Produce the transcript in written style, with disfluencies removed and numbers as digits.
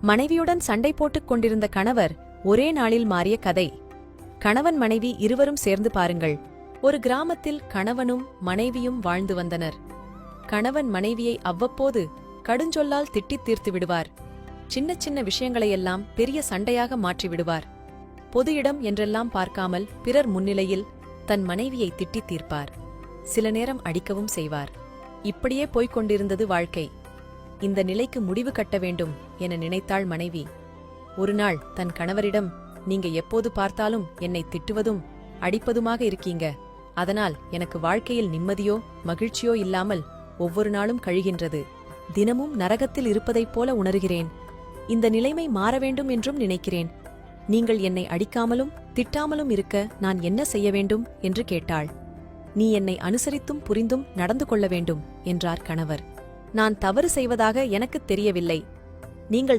மனைவியுடன் சண்டை போட்டுக் கொண்டிருந்த கணவர் ஒரே நாளில் மாறிய கதை. கணவன் மனைவி இருவரும் சேர்ந்து பாருங்கள். ஒரு கிராமத்தில் கணவனும் மனைவியும் வாழ்ந்து வந்தனர். கணவன் மனைவியை அவ்வப்போது கடுஞ்சொல்லால் திட்டித் தீர்த்து விடுவார். சின்ன சின்ன விஷயங்களையெல்லாம் பெரிய சண்டையாக மாற்றிவிடுவார். பொது இடம் என்றெல்லாம் பார்க்காமல் பிறர் முன்னிலையில் தன் மனைவியை திட்டித் தீர்ப்பார். சில நேரம் அடிக்கவும் செய்வார். இப்படியே போய்க் கொண்டிருந்தது வாழ்க்கை. இந்த நிலைக்கு முடிவு கட்ட வேண்டும் என நினைத்தாள் மனைவி. ஒருநாள் தன் கணவரிடம், நீங்க எப்போது பார்த்தாலும் என்னை திட்டுவதும் அடிப்பதுமாக இருக்கீங்க. அதனால் எனக்கு வாழ்க்கையில் நிம்மதியோ மகிழ்ச்சியோ இல்லாமல் ஒவ்வொரு நாளும் கழிகின்றது. தினமும் நரகத்தில் இருப்பதைப் போல உணர்கிறேன். இந்த நிலைமை மாற வேண்டும் என்றும் நினைக்கிறேன். நீங்கள் என்னை அடிக்காமலும் திட்டாமலும் இருக்க நான் என்ன செய்ய வேண்டும் என்று கேட்டாள். நீ என்னை அனுசரித்தும் புரிந்தும் நடந்து கொள்ள வேண்டும் என்றார் கணவர். நான் தவறு செய்வதாக எனக்குத் தெரியவில்லை. நீங்கள்